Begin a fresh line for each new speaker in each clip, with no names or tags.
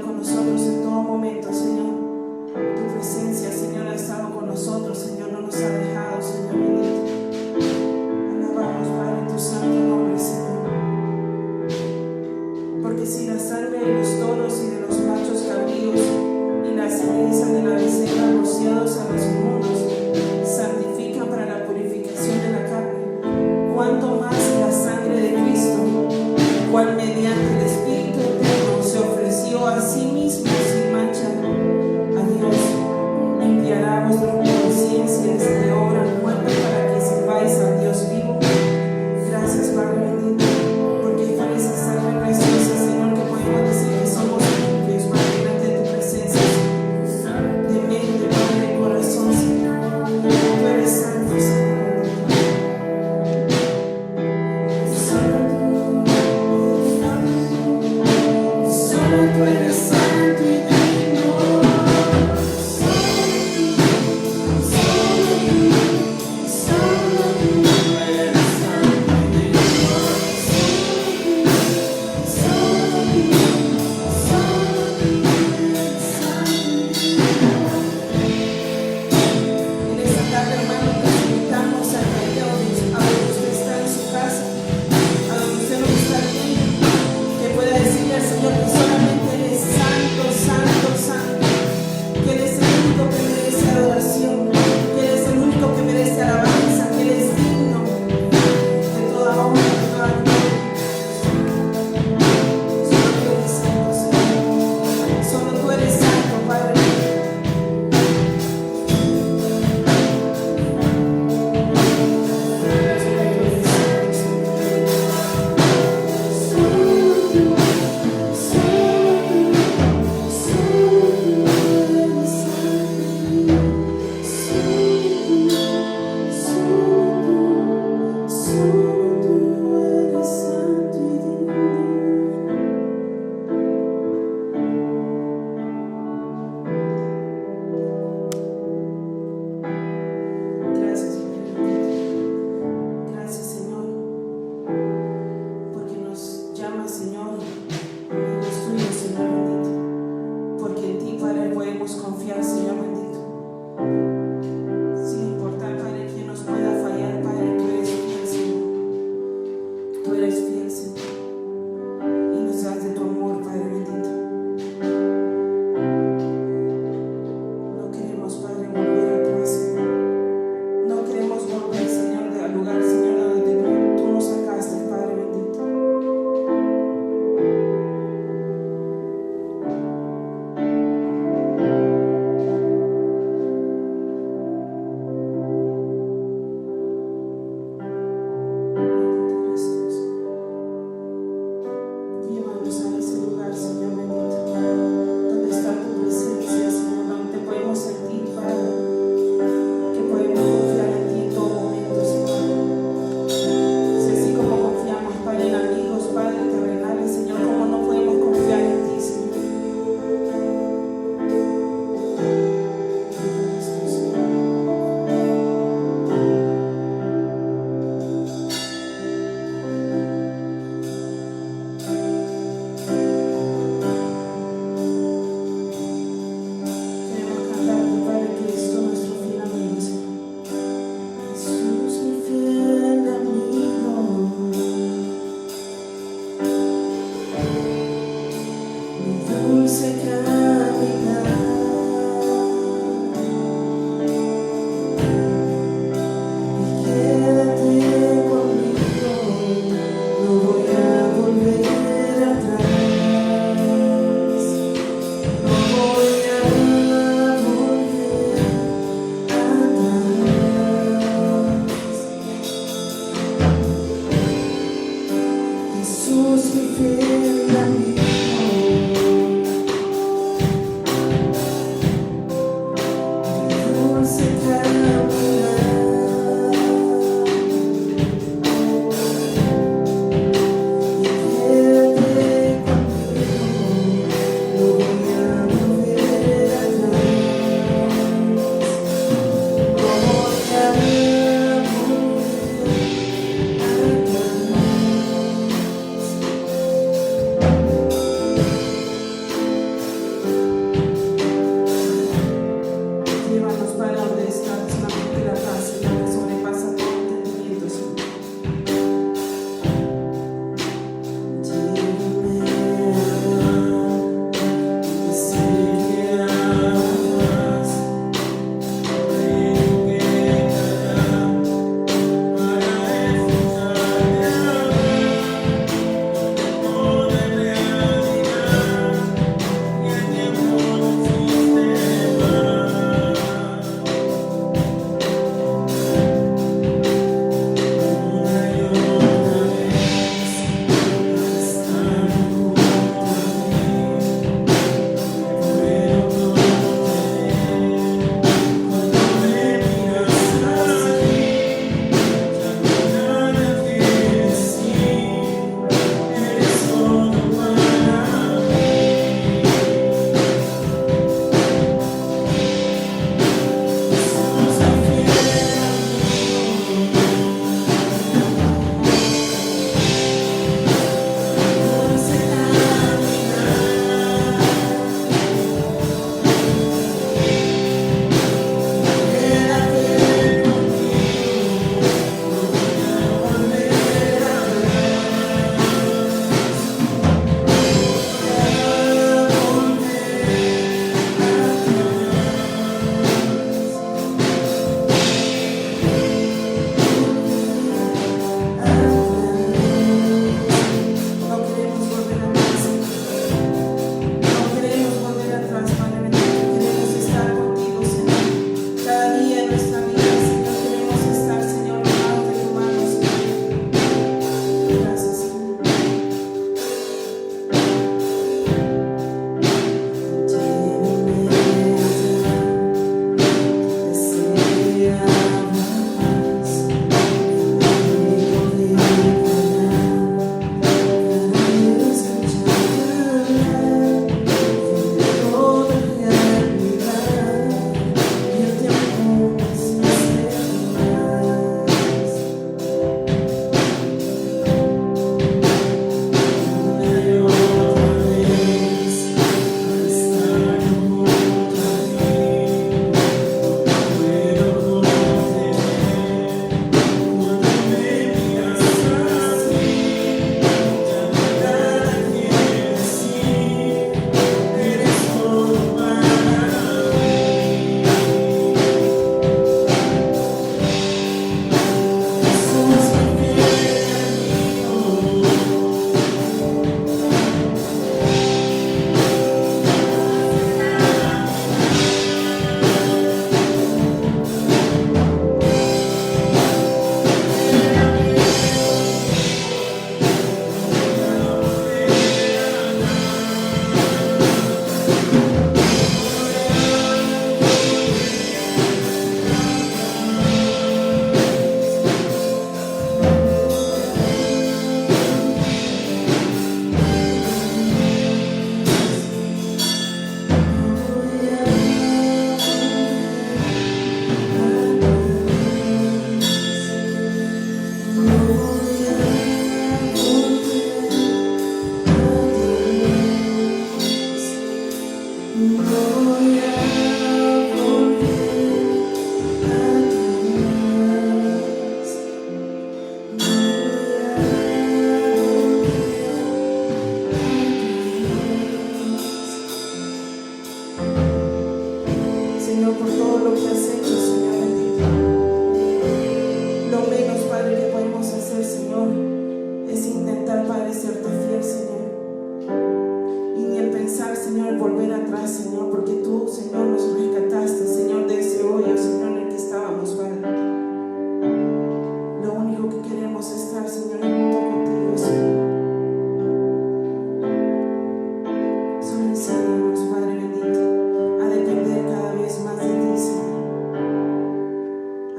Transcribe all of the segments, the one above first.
con nosotros en todo momento, Señor. Tu presencia, Señor, ha estado con nosotros, Señor, no nos ha dejado, Señor bendito. Alabamos, Padre, tu santo nombre, Señor. Porque si la sangre de los toros y de los machos cabríos y las cenizas de la becerra rociados a los inmundos santifican para la purificación de la carne, cuánto más la sangre de Cristo, cual mediante el Espíritu eterno se ofreció a sí mismo sin mancha a Dios, limpiará vuestras conciencias de obra muerta para que sirváis a Dios vivo. Gracias, Padre bendito, porque por esa sangre preciosa, Señor, que podemos decir que somos limpios, Padre, delante de tu presencia, de mente, Padre, de corazón, Señor. Tú eres santo, Señor. Tú eres santo y digno. En esta tarde, hermano, nos invitamos a que a donde usted está en su casa, a donde usted no está aquí, que pueda decirle al Señor que solamente Él es santo, santo, santo, que Él es el único que merece adoración, que Él es el único que merece alabanza, que Él es digno de toda honra, de toda gloria. Solo tú eres santo, Señor. Solo tú eres santo, Padre. Gracias, gracias, Señor, porque nos llamas, Señor, amigos tuyos, Señor bendito, porque en ti, Padre, podemos confiar, Señor bendito, sin importar, Padre, quién nos pueda fallar, Padre, tú eres fiel, Señor, tú eres fiel, Señor, y nos das de tu amor, Padre bendito. No queremos, Padre, volver atrás, Señor. No queremos volver, Señor, al lugar, Señor, donde tú nos sacaste, Padre bendito. Llévanos a ese lugar, Señor bendito, donde está tu presencia, Señor, donde te podemos sentir, Padre, que podemos confiar en ti en todo momento, Señor. Si así como confiamos, Padre, en amigos, Padre, terrenales, Señor, como no podemos confiar en ti, Señor. Queremos cantarte, Padre, que eres tú nuestro fiel amigo, Señor. Jesús, mi fiel amigo, mi dulce capitán, y quédate conmigo, no voy a volver atrás, no voy a volver atrás. Jesús, mi fiel amigo, mi dulce capitán, y quédate conmigo, no voy a volver atrás, no voy a volver atrás. Llévanos, Padre, a donde está solamente la paz, Señor, que sobrepasa todo entendimiento, Señor. Señor, por todo lo que has hecho, Señor bendito. Lo menos, Padre, que podemos hacer, Señor, es intentar, Padre, serte fiel, Señor. Y ni el pensar, Señor, volver atrás, Señor, porque tú, Señor, nos rescataste, Señor, de ese hoyo, Señor, en el que estábamos, Padre. Lo único que queremos es estar, Señor, junto contigo, Señor. Solo enséñanos, Padre bendito, a depender cada vez más de ti, Señor.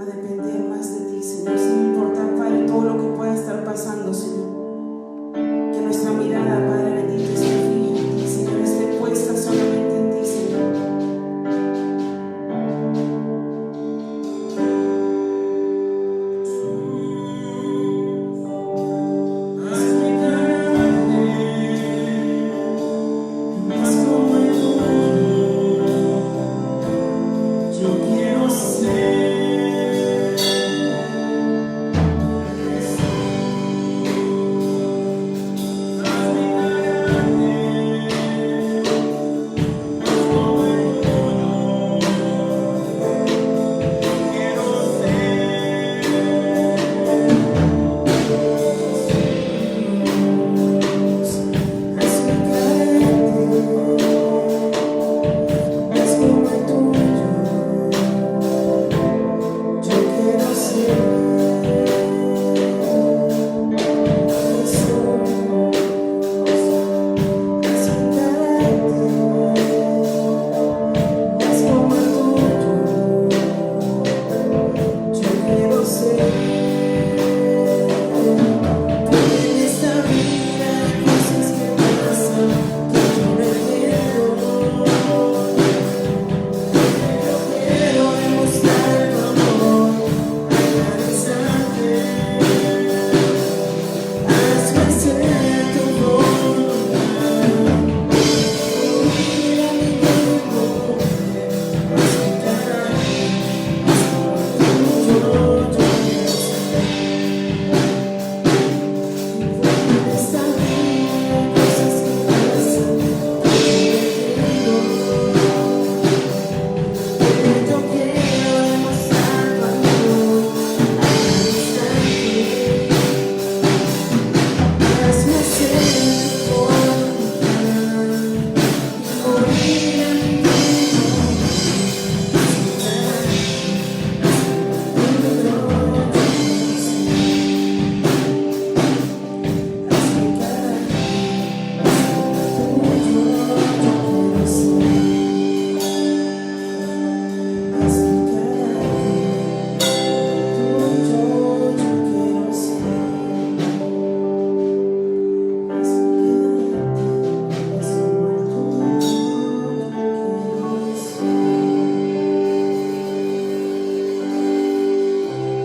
A depender más de ti, Señor, sin importar, Padre, todo lo que pueda estar pasando, Señor. Que nuestra mirada, Padre bendito, esté fija en ti, Señor, esté puesta solamente en ti, Señor.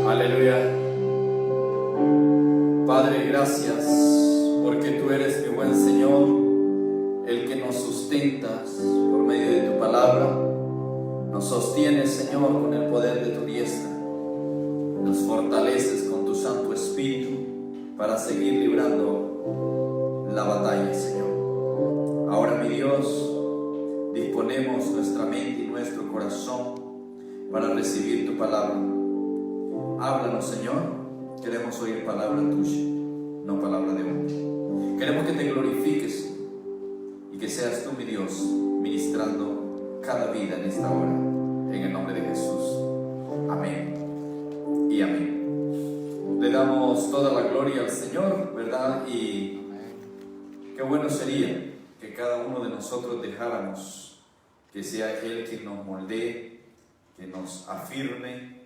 Aleluya. Padre, gracias porque tú eres mi buen Señor, el que nos sustentas por medio de tu palabra, nos sostienes, Señor, con el poder de tu diestra, nos fortaleces con tu Santo Espíritu para seguir librando la batalla, Señor. Ahora, mi Dios, disponemos nuestra mente y nuestro corazón para recibir tu palabra. Háblanos, Señor. Queremos oír palabra tuya, no palabra de hombre. Queremos que te glorifiques y que seas tú, mi Dios, ministrando cada vida en esta hora, en el nombre de Jesús. Amén y amén. Le damos toda la gloria al Señor, ¿verdad? Y qué bueno sería que cada uno de nosotros dejáramos que sea Él quien nos moldee, que nos afirme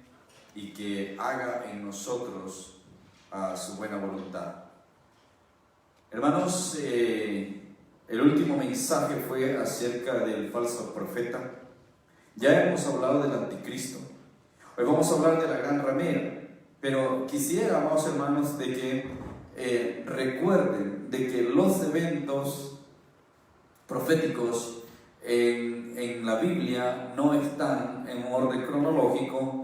y que haga en nosotros su buena voluntad. Hermanos, el último mensaje fue acerca del falso profeta. Ya hemos hablado del anticristo. Hoy vamos a hablar de la gran ramera, pero quisiera, amados hermanos, de que recuerden de que los eventos proféticos en la Biblia no están en un orden cronológico,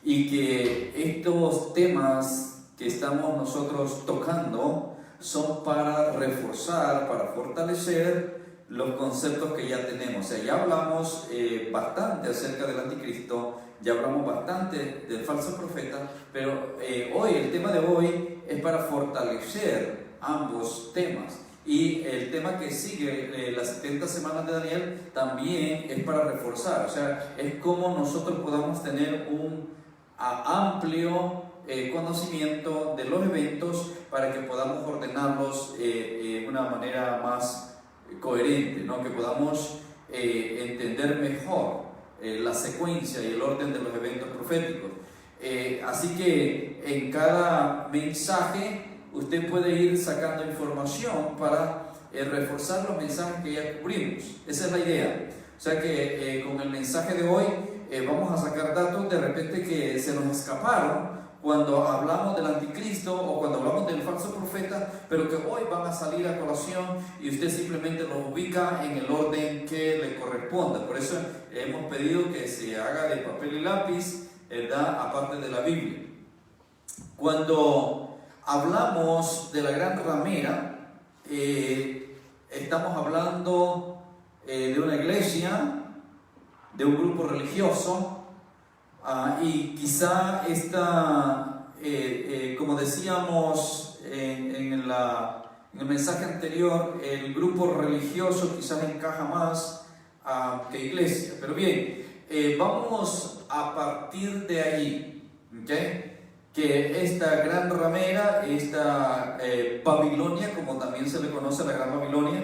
y que estos temas que estamos nosotros tocando son para reforzar, para fortalecer los conceptos que ya tenemos. O sea, ya hablamos bastante acerca del anticristo, ya hablamos bastante del falso profeta, pero hoy, el tema de hoy es para fortalecer ambos temas. Y el tema que sigue, las 70 semanas de Daniel, también es para reforzar. O sea, es como nosotros podamos tener un amplio conocimiento de los eventos para que podamos ordenarlos de una manera más coherente, ¿no? Que podamos entender mejor la secuencia y el orden de los eventos proféticos. Así que en cada mensaje usted puede ir sacando información para reforzar los mensajes que ya cubrimos. Esa es la idea. O sea que con el mensaje de hoy vamos a sacar datos de repente que se nos escaparon cuando hablamos del anticristo o cuando hablamos del falso profeta, pero que hoy van a salir a colación y usted simplemente los ubica en el orden que le corresponda. Por eso hemos pedido que se haga de papel y lápiz, ¿verdad? Aparte de la Biblia. Cuando hablamos de la gran ramera, estamos hablando de una iglesia, de un grupo religioso, y quizá esta, como decíamos en el mensaje anterior, el grupo religioso quizás encaja más que iglesia. Pero bien, vamos a partir de ahí, ¿okay? Que esta gran ramera, esta Babilonia, como también se le conoce la gran Babilonia,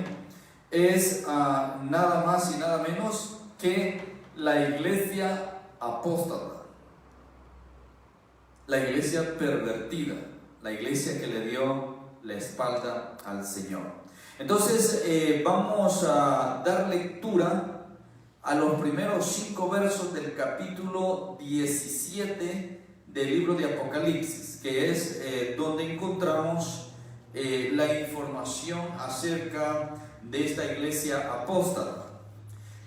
es nada más y nada menos que la iglesia apóstata, la iglesia pervertida, la iglesia que le dio la espalda al Señor. Entonces vamos a dar lectura a los primeros 5 versos del capítulo 17 del libro de Apocalipsis, que es donde encontramos la información acerca de esta iglesia apóstata.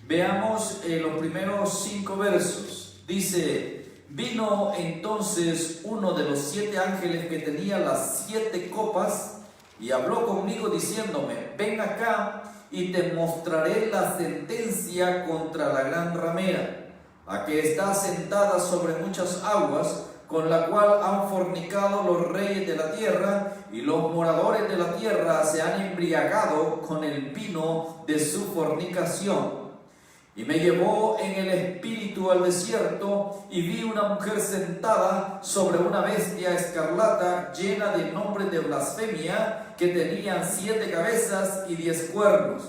Veamos los primeros 5 versos. Dice: vino entonces uno de los 7 ángeles que tenía las 7 copas y habló conmigo diciéndome: ven acá y te mostraré la sentencia contra la gran ramera, la que está sentada sobre muchas aguas, con la cual han fornicado los reyes de la tierra, y los moradores de la tierra se han embriagado con el vino de su fornicación. Y me llevó en el espíritu al desierto, y vi una mujer sentada sobre una bestia escarlata, llena de nombres de blasfemia, que tenían 7 cabezas y 10 cuernos.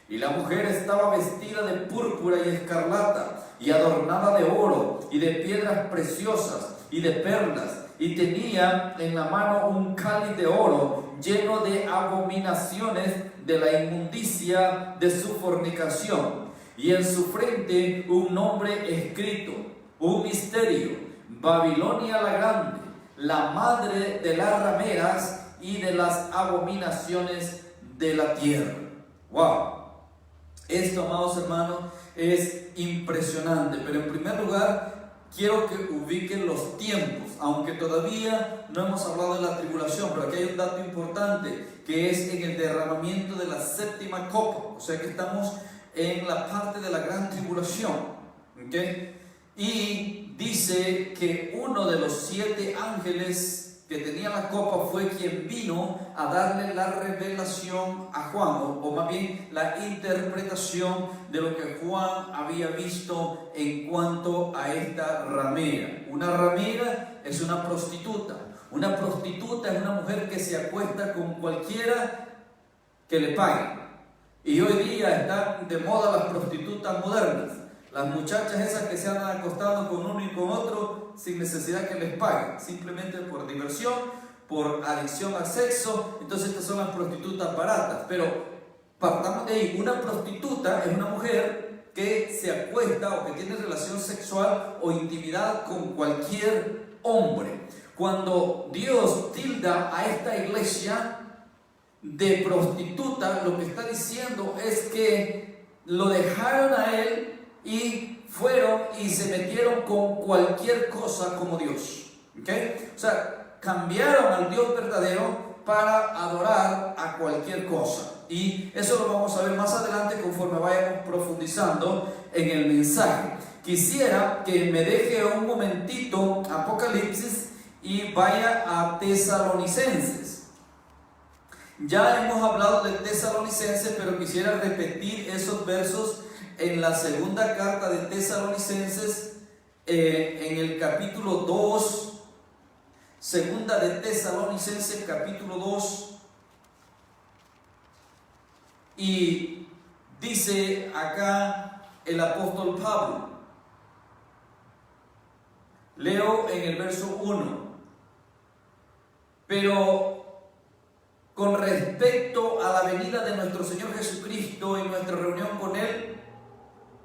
Y la mujer estaba vestida de púrpura y escarlata, y adornada de oro, y de piedras preciosas, y de perlas, y tenía en la mano un cáliz de oro, lleno de abominaciones de la inmundicia de su fornicación. Y en su frente un nombre escrito, un misterio: Babilonia la grande, la madre de las rameras y de las abominaciones de la tierra. ¡Wow! Esto, amados hermanos, es impresionante. Pero en primer lugar, quiero que ubiquen los tiempos, aunque todavía no hemos hablado de la tribulación, pero aquí hay un dato importante, que es en el derramamiento de la séptima copa. O sea que estamos en la parte de la gran tribulación. ¿Okay? Y dice que uno de los 7 ángeles que tenía la copa fue quien vino a darle la revelación a Juan, o más bien la interpretación de lo que Juan había visto en cuanto a esta ramera. Una ramera es una prostituta. Una prostituta es una mujer que se acuesta con cualquiera que le pague. Y hoy día están de moda las prostitutas modernas. Las muchachas esas que se andan acostando con uno y con otro sin necesidad que les paguen, simplemente por diversión, por adicción al sexo. Entonces estas son las prostitutas baratas. Pero partamos de ahí, una prostituta es una mujer que se acuesta o que tiene relación sexual o intimidad con cualquier hombre. Cuando Dios tilda a esta iglesia de prostituta, lo que está diciendo es que lo dejaron a él y fueron y se metieron con cualquier cosa como Dios. ¿Okay? O sea, cambiaron al Dios verdadero para adorar a cualquier cosa. Y eso lo vamos a ver más adelante conforme vayamos profundizando en el mensaje. Quisiera que me deje un momentito Apocalipsis y vaya a Tesalonicenses. Ya hemos hablado de Tesalonicenses, pero quisiera repetir esos versos en la segunda carta de Tesalonicenses, en el capítulo 2, segunda de Tesalonicenses, capítulo 2, y dice acá el apóstol Pablo, leo en el verso 1, pero con respecto a la venida de nuestro Señor Jesucristo y nuestra reunión con Él,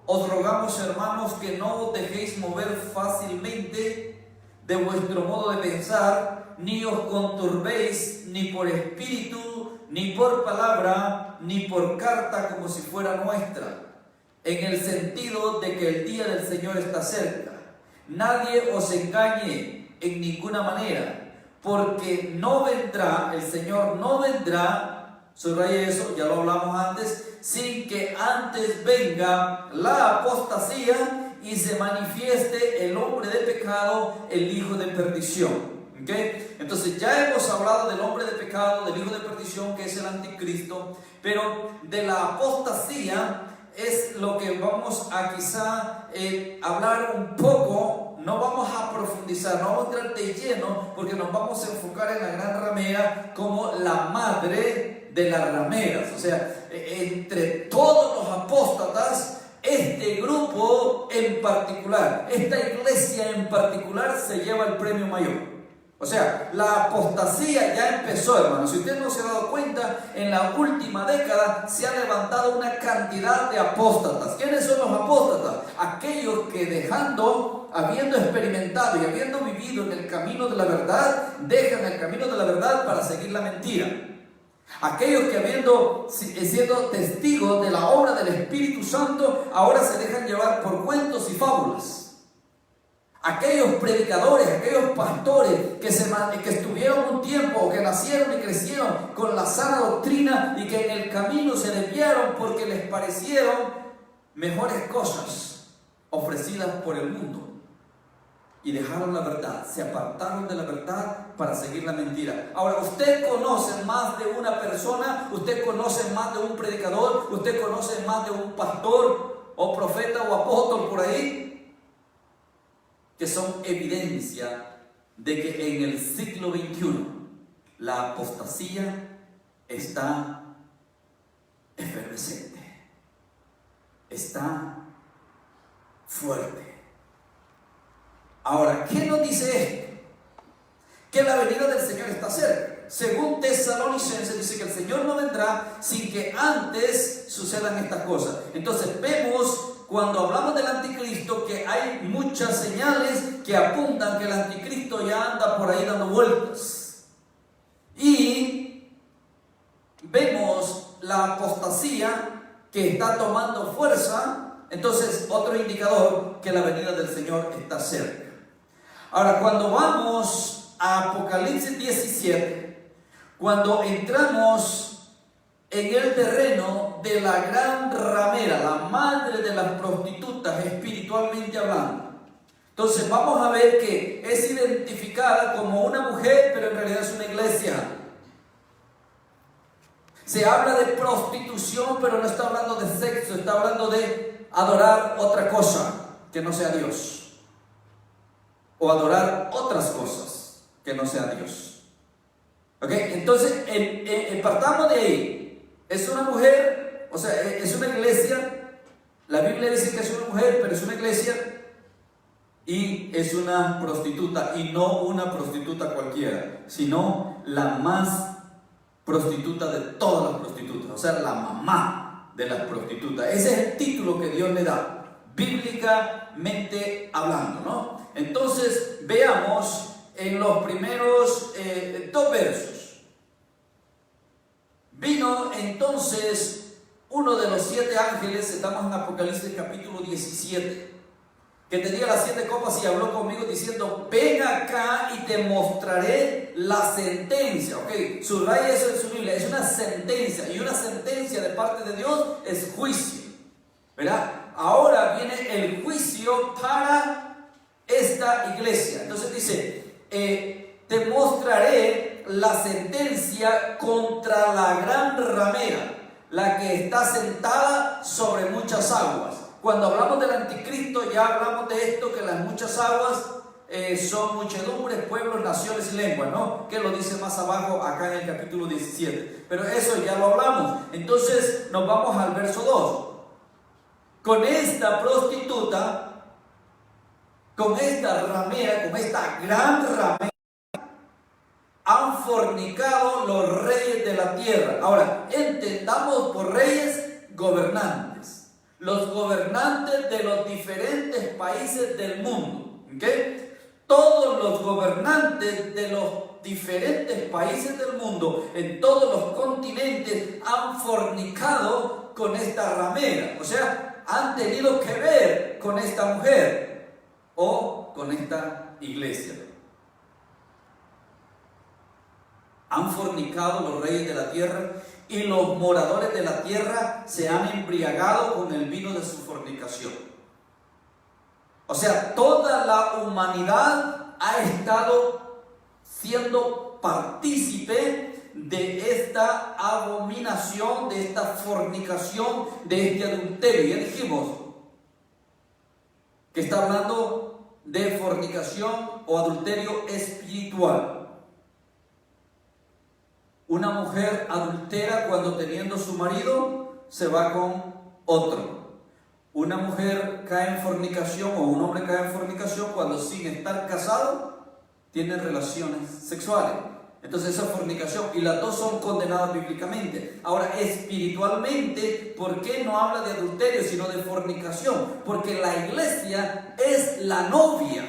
os rogamos, hermanos, que no os dejéis mover fácilmente de vuestro modo de pensar, ni os conturbéis ni por espíritu, ni por palabra, ni por carta como si fuera nuestra, en el sentido de que el día del Señor está cerca. Nadie os engañe en ninguna manera, porque no vendrá, el Señor no vendrá, subraya eso, ya lo hablamos antes, sin que antes venga la apostasía y se manifieste el hombre de pecado, el hijo de perdición. ¿Okay? Entonces ya hemos hablado del hombre de pecado, del hijo de perdición, que es el anticristo, pero de la apostasía es lo que vamos a quizá hablar un poco. No vamos a profundizar, no vamos a entrar de lleno, porque nos vamos a enfocar en la gran ramera como la madre de las rameras. O sea, entre todos los apóstatas, este grupo en particular, esta iglesia en particular, se lleva el premio mayor. O sea, la apostasía ya empezó, hermanos. Si usted no se ha dado cuenta, en la última década se ha levantado una cantidad de apóstatas. ¿Quiénes son los apóstatas? Aquellos que habiendo experimentado y habiendo vivido en el camino de la verdad, dejan el camino de la verdad para seguir la mentira. Aquellos que siendo testigos de la obra del Espíritu Santo, ahora se dejan llevar por cuentos y fábulas. Aquellos predicadores, aquellos pastores que estuvieron un tiempo o que nacieron y crecieron con la sana doctrina y que en el camino se desviaron porque les parecieron mejores cosas ofrecidas por el mundo y dejaron la verdad, se apartaron de la verdad para seguir la mentira. Ahora, usted conoce más de una persona, usted conoce más de un predicador, usted conoce más de un pastor o profeta o apóstol por ahí, que son evidencia de que en el siglo XXI la apostasía está efervescente, está fuerte. Ahora, ¿qué nos dice esto? Que la venida del Señor está cerca. Según Tesalonicenses dice que el Señor no vendrá sin que antes sucedan estas cosas. Entonces vemos, cuando hablamos del anticristo, que hay muchas señales que apuntan que el anticristo ya anda por ahí dando vueltas. Y vemos la apostasía que está tomando fuerza. Entonces, otro indicador que la venida del Señor está cerca. Ahora, cuando vamos a Apocalipsis 17, cuando entramos en el terreno de la gran ramera, la madre de las prostitutas, espiritualmente hablando. Entonces vamos a ver que es identificada como una mujer, pero en realidad es una iglesia. Se habla de prostitución, pero no está hablando de sexo, está hablando de adorar otra cosa que no sea Dios, o adorar otras cosas que no sea Dios. ¿Ok? Entonces, partamos de ahí. Es una mujer, o sea, es una iglesia. La Biblia dice que es una mujer, pero es una iglesia. Y es una prostituta, y no una prostituta cualquiera, sino la más prostituta de todas las prostitutas, o sea, la mamá de las prostitutas. Ese es el título que Dios le da, bíblicamente hablando, ¿no? Entonces, veamos en los primeros 2 versos. Vino entonces uno de los 7 ángeles, estamos en Apocalipsis capítulo 17, que tenía las 7 copas y habló conmigo diciendo: ven acá y te mostraré la sentencia. Ok, subraya eso en su Biblia, es una sentencia, y una sentencia de parte de Dios es juicio, ¿verdad? Ahora viene el juicio para esta iglesia. Entonces dice, te mostraré la sentencia contra la gran ramera, la que está sentada sobre muchas aguas. Cuando hablamos del anticristo, ya hablamos de esto, que las muchas aguas son muchedumbres, pueblos, naciones y lenguas, ¿no? Que lo dice más abajo acá en el capítulo 17. Pero eso ya lo hablamos. Entonces nos vamos al verso 2. Con esta prostituta, con esta ramera, con esta gran ramera, han fornicado los reyes de la tierra. Ahora, entendamos por reyes gobernantes, los gobernantes de los diferentes países del mundo, ¿ok? Todos los gobernantes de los diferentes países del mundo, en todos los continentes, han fornicado con esta ramera, o sea, han tenido que ver con esta mujer o con esta iglesia. Han fornicado los reyes de la tierra, y los moradores de la tierra se han embriagado con el vino de su fornicación. O sea, toda la humanidad ha estado siendo partícipe de esta abominación, de esta fornicación, de este adulterio. Ya dijimos que está hablando de fornicación o adulterio espiritual. Una mujer adultera cuando teniendo su marido se va con otro. Una mujer cae en fornicación, o un hombre cae en fornicación cuando, sin estar casado, tiene relaciones sexuales. Entonces esa fornicación, y las dos son condenadas bíblicamente. Ahora, espiritualmente, ¿por qué no habla de adulterio sino de fornicación? Porque la iglesia es la novia.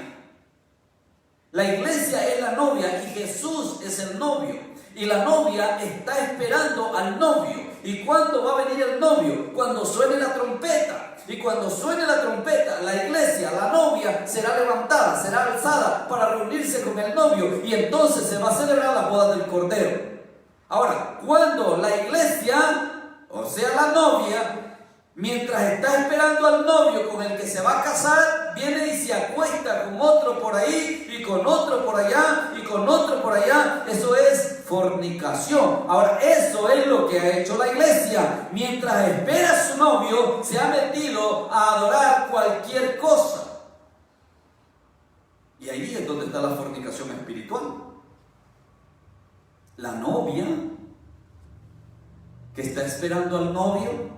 La iglesia es la novia y Jesús es el novio. Y la novia está esperando al novio. ¿Y cuándo va a venir el novio? Cuando suene la trompeta. Y cuando suene la trompeta, la iglesia, la novia, será levantada, será alzada para reunirse con el novio. Y entonces se va a celebrar la boda del Cordero. Ahora, cuando la iglesia, o sea la novia, mientras está esperando al novio con el que se va a casar, viene y se acuesta con otro por ahí, y con otro por allá, y con otro por allá. Eso es fornicación. Ahora, eso es lo que ha hecho la iglesia. Mientras espera a su novio, se ha metido a adorar cualquier cosa. Y ahí es donde está la fornicación espiritual. La novia que está esperando al novio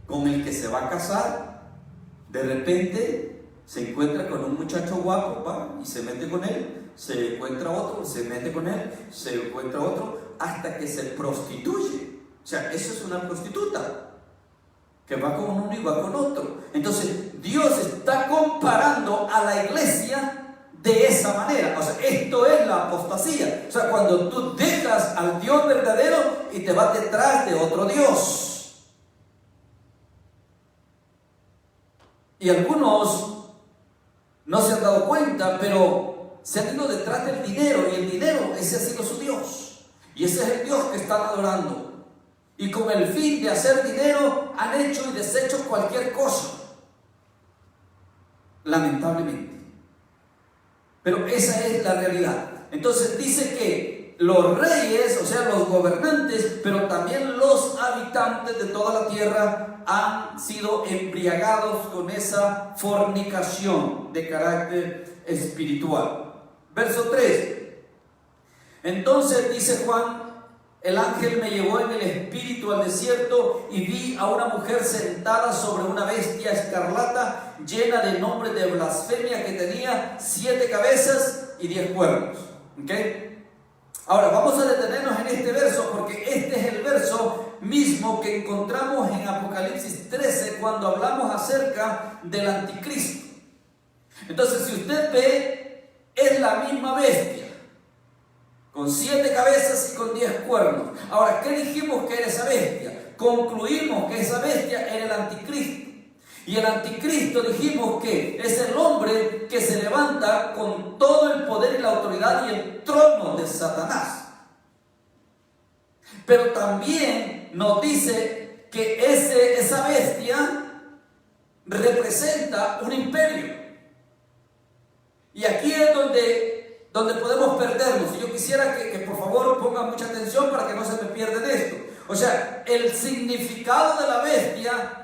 con el que se va a casar, de repente se encuentra con un muchacho guapo, va, y se mete con él, se encuentra otro, se mete con él, se encuentra otro, hasta que se prostituye. O sea, eso es una prostituta que va con uno y va con otro. Entonces Dios está comparando a la iglesia de esa manera. O sea, esto es la apostasía. O sea, cuando tú dejas al Dios verdadero y te vas detrás de otro Dios. Y algunos no se han dado cuenta, pero se han ido detrás del dinero, y el dinero, ese ha sido su Dios. Y ese es el Dios que están adorando. Y con el fin de hacer dinero han hecho y deshecho cualquier cosa. Lamentablemente. Pero esa es la realidad. Entonces dice que los reyes, o sea, los gobernantes, pero también los habitantes de toda la tierra han sido embriagados con esa fornicación de carácter espiritual. Verso 3. Entonces dice Juan: el ángel me llevó en el espíritu al desierto y vi a una mujer sentada sobre una bestia escarlata llena de nombre de blasfemia, que tenía 7 cabezas y 10 cuernos. ¿Okay? Ahora vamos a detenernos en este verso, porque este es el verso mismo que encontramos en Apocalipsis 13 cuando hablamos acerca del anticristo. Entonces, si usted ve, es la misma bestia, con 7 cabezas y con 10 cuernos. Ahora, ¿qué dijimos que era esa bestia? Concluimos que esa bestia era el anticristo. Y el anticristo dijimos que es el hombre que se levanta con todo el poder y la autoridad y el trono de Satanás. Pero también nos dice que esa bestia representa un imperio. Y aquí es donde podemos perdernos. Y yo quisiera que por favor pongan mucha atención para que no se me pierdan esto. O sea, el significado de la bestia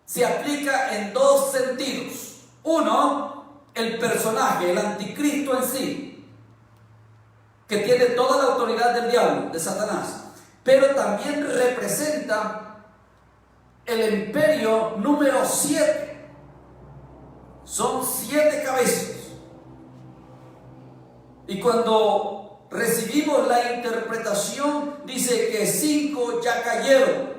se aplica en 2 sentidos. Uno, el personaje, el anticristo en sí, que tiene toda la autoridad del diablo, de Satanás, pero también representa el imperio número 7. Son 7 cabezas. Y cuando recibimos la interpretación, dice que 5 ya cayeron.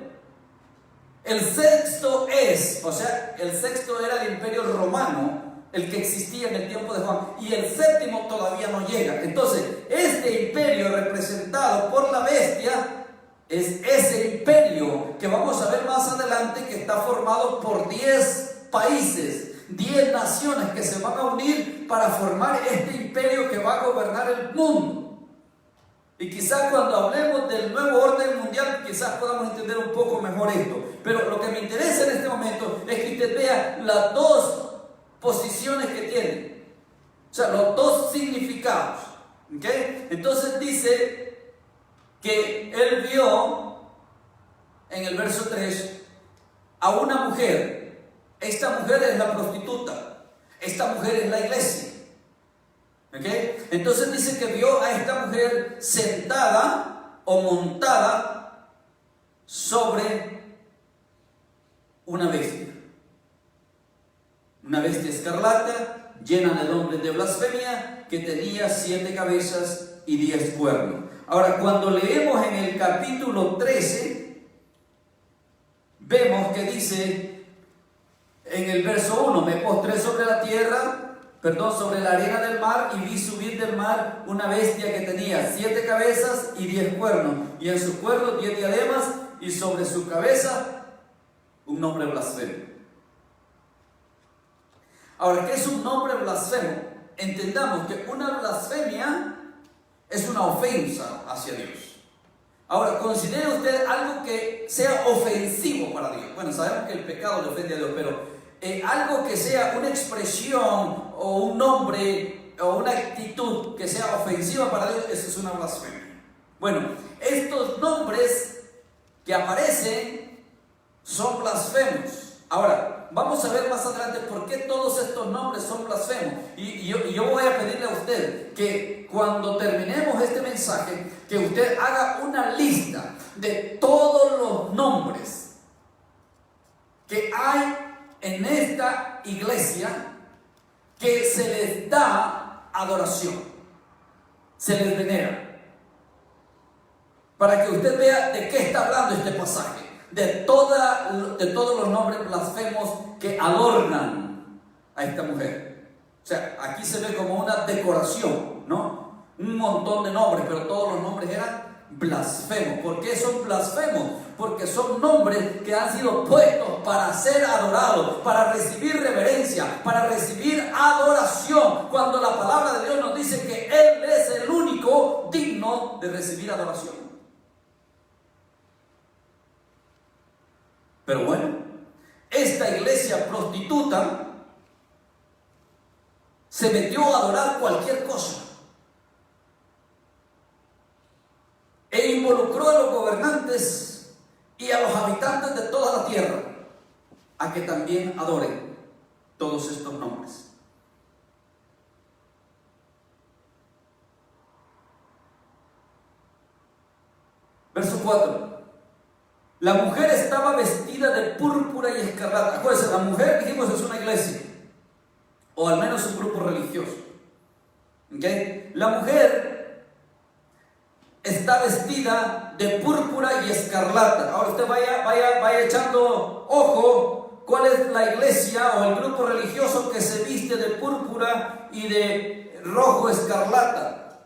El 6º es, o sea, el 6º era el imperio romano, el que existía en el tiempo de Juan, y el 7º todavía no llega. Entonces, este imperio representado por la bestia es ese imperio que vamos a ver más adelante, que está formado por 10 países, 10 naciones que se van a unir para formar este imperio que va a gobernar el mundo. Y quizás cuando hablemos del nuevo orden mundial, quizás podamos entender un poco mejor esto. Pero lo que me interesa en este momento es que usted vea las 2 posiciones que tiene. O sea, los 2 significados. ¿Okay? Entonces dice que él vio, en el verso 3, a una mujer. Esta mujer es la prostituta. Esta mujer es la iglesia. ¿Okay? Entonces dice que vio a esta mujer sentada o montada sobre una bestia escarlata llena de nombres de blasfemia, que tenía 7 cabezas y 10 cuernos. Ahora, cuando leemos en el capítulo 13, vemos que dice en el verso 1: me postré sobre la arena del mar, y vi subir del mar una bestia que tenía 7 cabezas y 10 cuernos, y en sus cuernos 10 diademas, y sobre su cabeza un nombre blasfemo. Ahora, ¿qué es un nombre blasfemo? Entendamos que una blasfemia es una ofensa hacia Dios. Ahora, considere usted algo que sea ofensivo para Dios. Bueno, sabemos que el pecado le ofende a Dios, pero algo que sea una expresión o un nombre o una actitud que sea ofensiva para Dios, eso es una blasfemia. Bueno, estos nombres que aparecen son blasfemos. Ahora, vamos a ver más adelante por qué todos estos nombres son blasfemos. Y yo voy a pedirle a usted que cuando terminemos este mensaje, que usted haga una lista de todos los nombres que hay en esta iglesia que se les da adoración, se les venera, para que usted vea de qué está hablando este pasaje, de todos los nombres blasfemos que adornan a esta mujer. sea, aquí se ve como una decoración, ¿no? Un montón de nombres, pero todos los nombres eran blasfemos. ¿Por qué son blasfemos? Porque son nombres que han sido puestos para ser adorados, para recibir reverencia, para recibir adoración, cuando la palabra de Dios nos dice que Él es el único digno de recibir adoración. Pero bueno, esta iglesia prostituta se metió a adorar cualquier cosa e involucró a los gobernantes y a los habitantes de toda la tierra a que también adoren todos estos nombres. Verso 4. La mujer estaba vestida de púrpura y escarlata. Acuérdense, la mujer, dijimos, es una iglesia, o al menos un grupo religioso. ¿Okay? La mujer está vestida de púrpura y escarlata. Ahora usted vaya echando ojo cuál es la iglesia o el grupo religioso que se viste de púrpura y de rojo escarlata,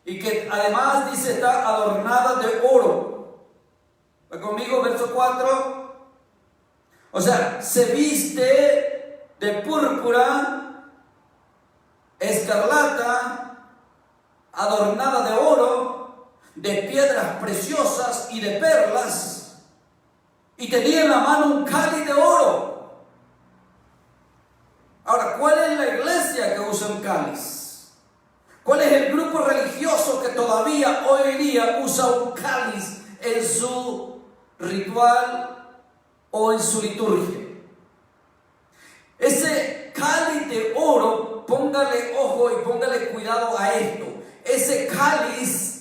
y que además dice está adornada de oro. ¿Va conmigo? Verso 4. O sea, se viste de púrpura, escarlata, adornada de oro, de piedras preciosas y de perlas, y tenía en la mano un cáliz de oro. Ahora, ¿cuál es la iglesia que usa un cáliz? ¿Cuál es el grupo religioso que todavía hoy en día usa un cáliz en su ritual o en su liturgia? Ese cáliz de oro, póngale ojo y póngale cuidado a esto. Ese cáliz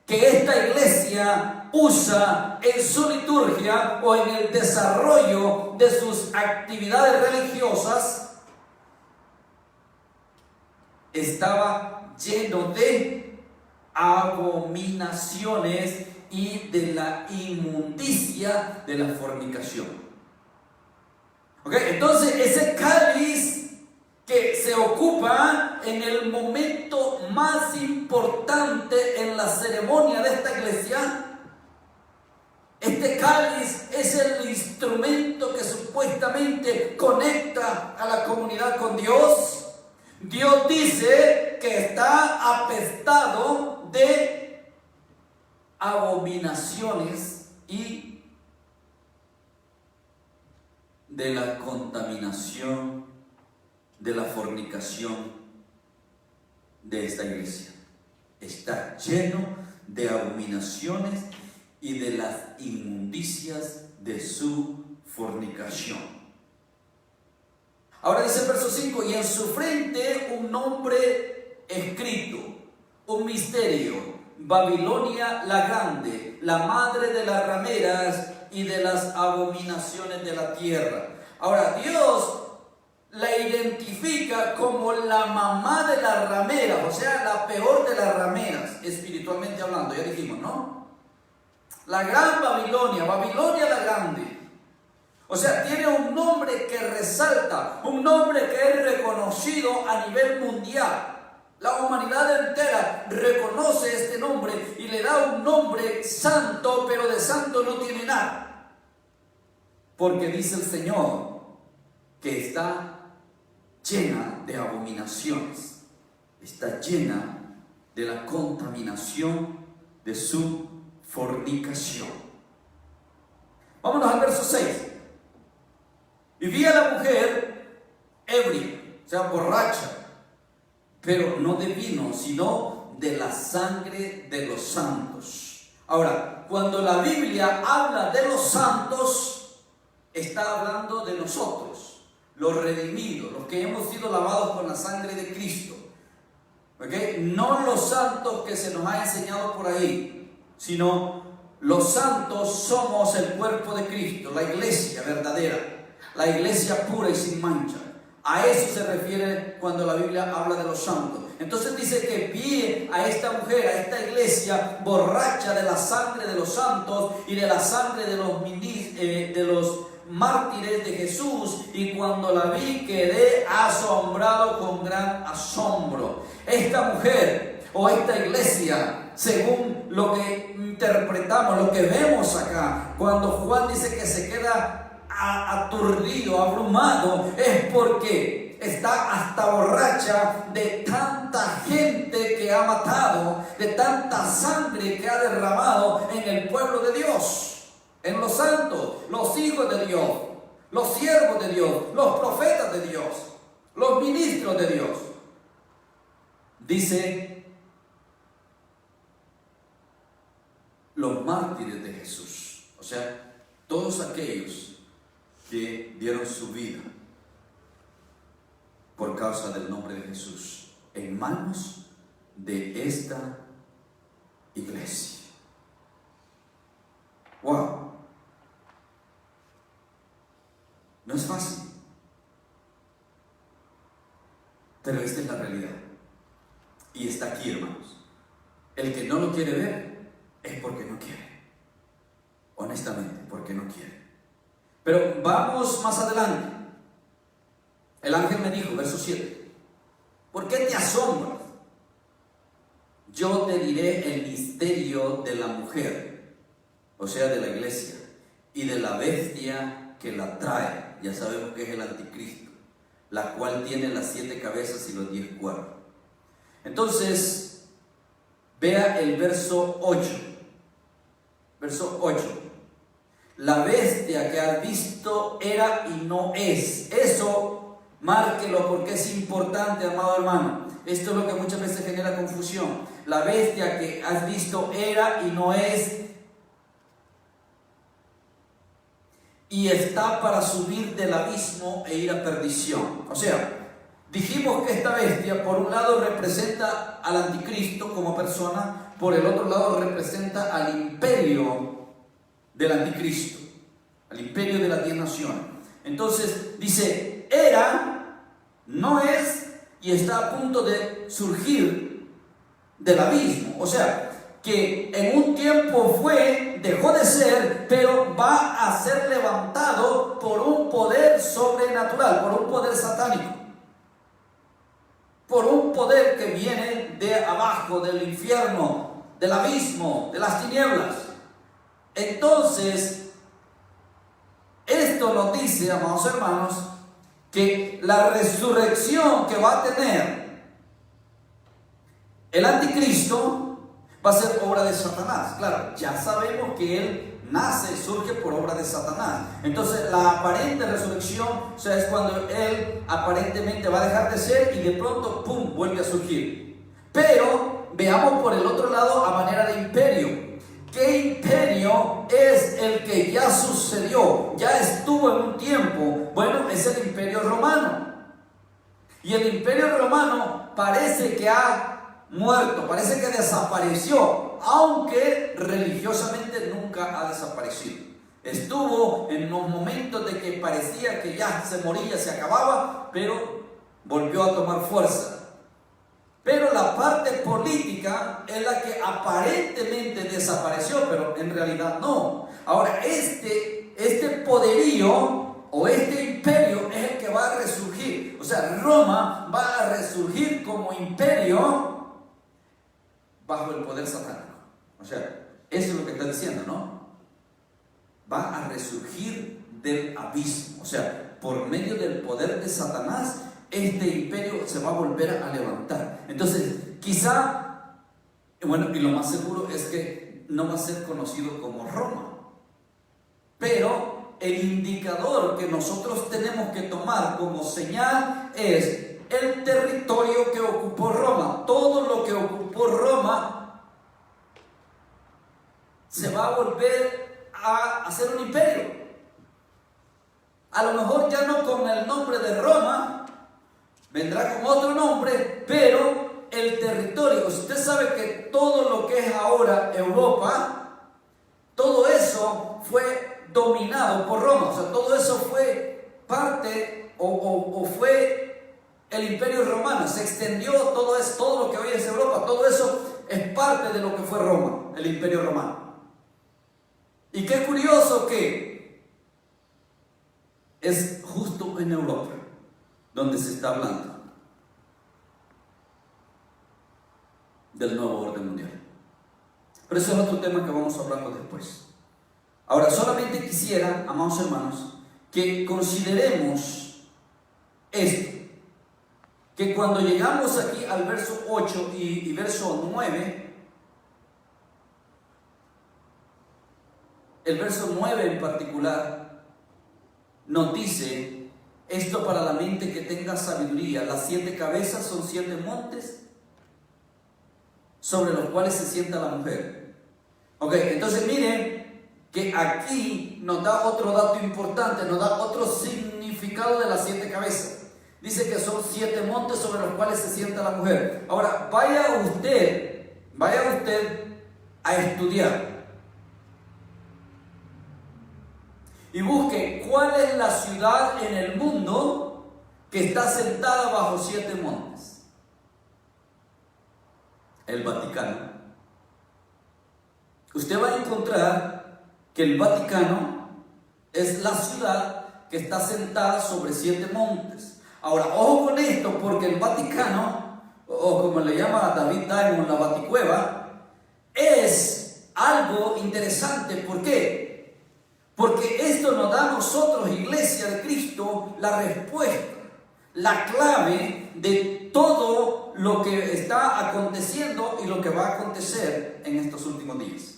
que esta iglesia usa en su liturgia o en el desarrollo de sus actividades religiosas estaba lleno de abominaciones y de la inmundicia de la fornicación. ¿Ok? Entonces ese cáliz que se ocupa en el momento más importante en la ceremonia de esta iglesia, este cáliz es el instrumento que supuestamente conecta a la comunidad con Dios. Dios dice que está apestado de abominaciones y de la contaminación, de la fornicación de esta iglesia. Está lleno de abominaciones y de las inmundicias de su fornicación. Ahora dice el verso 5, y en su frente un nombre escrito, un misterio: Babilonia la grande, la madre de las rameras y de las abominaciones de la tierra. Ahora Dios la identifica como la mamá de las rameras, o sea, la peor de las rameras, espiritualmente hablando, ya dijimos, ¿no? La gran Babilonia, Babilonia la grande. O sea, tiene un nombre que resalta, un nombre que es reconocido a nivel mundial. La humanidad entera reconoce este nombre y le da un nombre santo, pero de santo no tiene nada. Porque dice el Señor que está llena de abominaciones, está llena de la contaminación de su fornicación. Vámonos al verso 6. Y vi a la mujer ebria, o sea, borracha, pero no de vino, sino de la sangre de los santos. Ahora, cuando la Biblia habla de los santos, está hablando de nosotros, los redimidos, los que hemos sido lavados con la sangre de Cristo. ¿Okay? No los santos que se nos ha enseñado por ahí, sino los santos somos el cuerpo de Cristo, la iglesia verdadera, la iglesia pura y sin mancha. A eso se refiere cuando la Biblia habla de los santos. Entonces dice que vi a esta mujer, a esta iglesia borracha de la sangre de los santos y de la sangre de los mártires de Jesús, y cuando la vi quedé asombrado con gran asombro. Esta mujer o esta iglesia, según lo que interpretamos, lo que vemos acá, cuando Juan dice que se queda aturdido, abrumado, es porque está hasta borracha de tanta gente que ha matado, de tanta sangre que ha derramado en el pueblo de Dios, en los santos, los hijos de Dios, los siervos de Dios, los profetas de Dios, los ministros de Dios. Dice, los mártires de Jesús, o sea, todos aquellos que dieron su vida por causa del nombre de Jesús, en manos de esta iglesia. ¡Wow! No es fácil, pero esta es la realidad. Y está aquí, hermanos. El que no lo quiere ver es porque no quiere. Honestamente, porque no quiere. Pero vamos más adelante. El ángel me dijo, verso 7, ¿por qué te asombras? Yo te diré el misterio de la mujer, o sea, de la iglesia, y de la bestia que la trae. Ya sabemos que es el anticristo, la cual tiene las 7 cabezas y los 10 cuernos. Entonces, vea el verso 8. Verso 8. La bestia que has visto era y no es. Eso, márquelo porque es importante, amado hermano. Esto es lo que muchas veces genera confusión. La bestia que has visto era y no es. Y está para subir del abismo e ir a perdición. O sea, dijimos que esta bestia por un lado representa al anticristo como persona, por el otro lado representa al imperio del anticristo, al imperio de las 10 naciones. Entonces dice, era, no es, y está a punto de surgir del abismo. O sea, que en un tiempo fue, dejó de ser, pero va a ser levantado por un poder sobrenatural, por un poder satánico, por un poder que viene de abajo, del infierno, del abismo, de las tinieblas. Entonces, esto nos dice, amados hermanos, que la resurrección que va a tener el anticristo va a ser obra de Satanás. Claro, ya sabemos que él nace, surge por obra de Satanás. Entonces la aparente resurrección, o sea, es cuando él aparentemente va a dejar de ser y de pronto, ¡pum!, vuelve a surgir. Pero veamos por el otro lado a manera de imperio. ¿Qué imperio es el que ya sucedió? Ya estuvo en un tiempo. Bueno, es el imperio romano. Y el imperio romano parece que ha muerto, parece que desapareció, aunque religiosamente nunca ha desaparecido. Estuvo en unos momentos de que parecía que ya se moría, se acababa, pero volvió a tomar fuerza. Pero la parte política es la que aparentemente desapareció, pero en realidad no. Ahora, este poderío o este imperio es el que va a resurgir. O sea, Roma va a resurgir como imperio bajo el poder satánico. O sea, eso es lo que está diciendo, ¿no? Va a resurgir del abismo. O sea, por medio del poder de Satanás, este imperio se va a volver a levantar. Entonces, quizá, bueno, y lo más seguro es que no va a ser conocido como Roma. Pero el indicador que nosotros tenemos que tomar como señal es el territorio que ocupó Roma. Todo lo que ocupó Roma se va a volver a hacer un imperio. A lo mejor ya no con el nombre de Roma, vendrá con otro nombre, pero el territorio, usted sabe que todo lo que es ahora Europa, todo eso fue dominado por Roma. O sea, todo eso fue parte o fue el imperio romano. Se extendió todo lo que hoy es Europa, todo eso es parte de lo que fue Roma, el imperio romano. Y qué curioso que es justo en Europa donde se está hablando del nuevo orden mundial. Pero eso es otro tema que vamos a hablar después. Ahora, solamente quisiera, amados hermanos, que consideremos esto, que cuando llegamos aquí al verso 8 y verso 9, el verso 9 en particular nos dice esto para la mente que tenga sabiduría: las 7 cabezas son 7 montes sobre los cuales se sienta la mujer. Ok, entonces miren que aquí nos da otro dato importante, nos da otro significado de las 7 cabezas. Dice que son 7 montes sobre los cuales se sienta la mujer. Ahora, vaya usted a estudiar y busque cuál es la ciudad en el mundo que está sentada bajo 7 montes. El Vaticano. Usted va a encontrar que el Vaticano es la ciudad que está sentada sobre 7 montes. Ahora, ojo con esto, porque el Vaticano, o como le llama David Diamond, la Baticueva, es algo interesante. ¿Por qué? Porque esto nos da a nosotros, Iglesia de Cristo, la respuesta, la clave de todo lo que está aconteciendo y lo que va a acontecer en estos últimos días.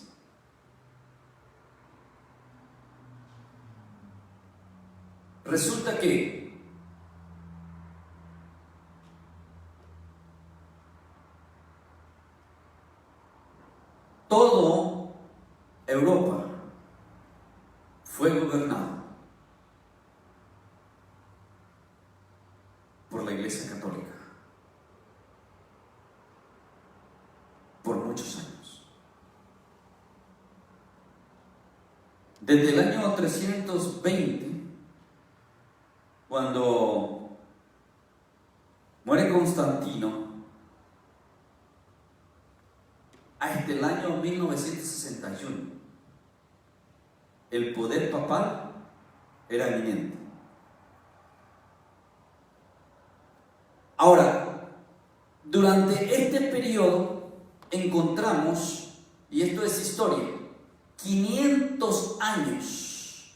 Resulta que todo Europa fue gobernado por la Iglesia Católica por muchos años. Desde el año 320, cuando muere Constantino, hasta el año 1961, el poder papal era eminente. Ahora, durante este periodo encontramos, y esto es historia, 500 años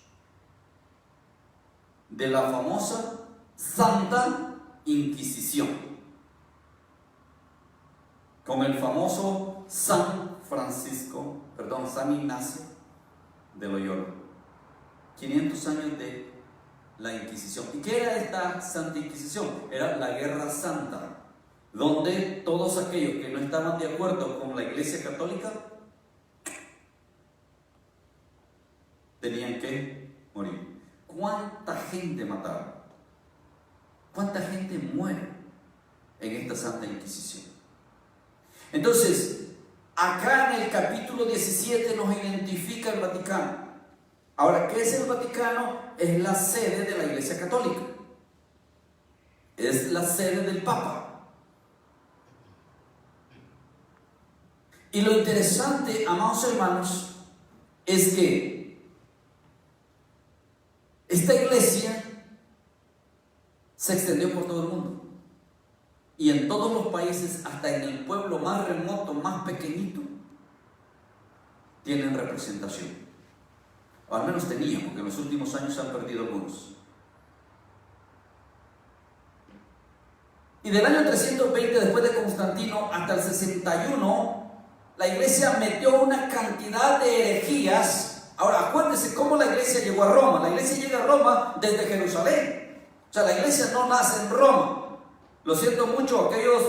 de la famosa Santa Inquisición, con el famoso San Ignacio de Loyola. 500 años de la Inquisición. ¿Y qué era esta Santa Inquisición? Era la Guerra Santa, donde todos aquellos que no estaban de acuerdo con la Iglesia Católica tenían que morir. ¿Cuánta gente mataron? ¿Cuánta gente muere en esta Santa Inquisición? Entonces, acá en el capítulo 17 nos identifica el Vaticano. Ahora, ¿qué es el Vaticano? Es la sede de la Iglesia Católica. Es la sede del Papa. Y lo interesante, amados hermanos, es que esta iglesia se extendió por todo el mundo. Y en todos los países, hasta en el pueblo más remoto, más pequeñito, tienen representación. O al menos tenían, porque en los últimos años se han perdido algunos. Y del año 320 después de Constantino hasta el 61, la iglesia metió una cantidad de herejías. Ahora, acuérdense cómo la iglesia llegó a Roma. La iglesia llega a Roma desde Jerusalén. O sea, la iglesia no nace en Roma. Lo siento mucho aquellos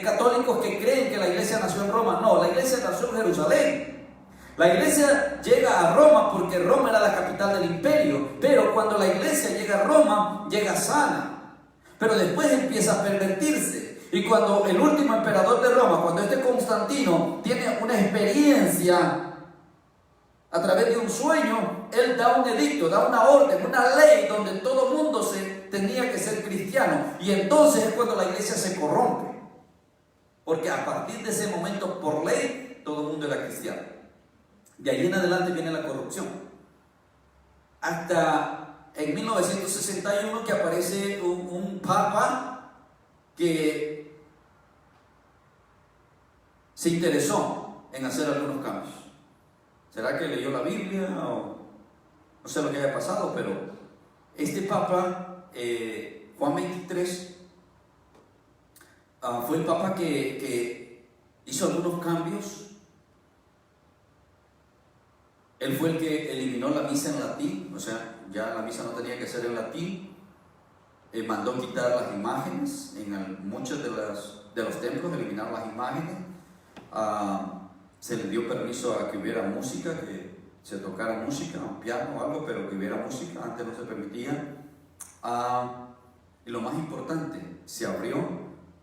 católicos que creen que la iglesia nació en Roma. No, la iglesia nació en Jerusalén. La iglesia llega a Roma porque Roma era la capital del imperio. Pero cuando la iglesia llega a Roma, llega sana. Pero después empieza a pervertirse. Y cuando el último emperador de Roma, cuando este Constantino tiene una experiencia a través de un sueño, él da un edicto, da una orden, una ley donde todo el mundo tenía que ser cristiano. Y entonces es cuando la iglesia se corrompe, porque a partir de ese momento, por ley, todo el mundo era cristiano. De ahí en adelante viene la corrupción. Hasta en 1961 que aparece un papa que se interesó en hacer algunos cambios. ¿Será que leyó la Biblia o no sé lo que haya pasado? Pero este papa, Juan XXIII, fue el papa que hizo algunos cambios. Él fue el que eliminó la misa en latín, o sea, ya la misa no tenía que ser en latín. Mandó quitar las imágenes en muchos de los templos, eliminar las imágenes. Se le dio permiso a que hubiera música, que se tocara música, un piano o algo, pero que hubiera música, antes no se permitía. Y lo más importante, se abrió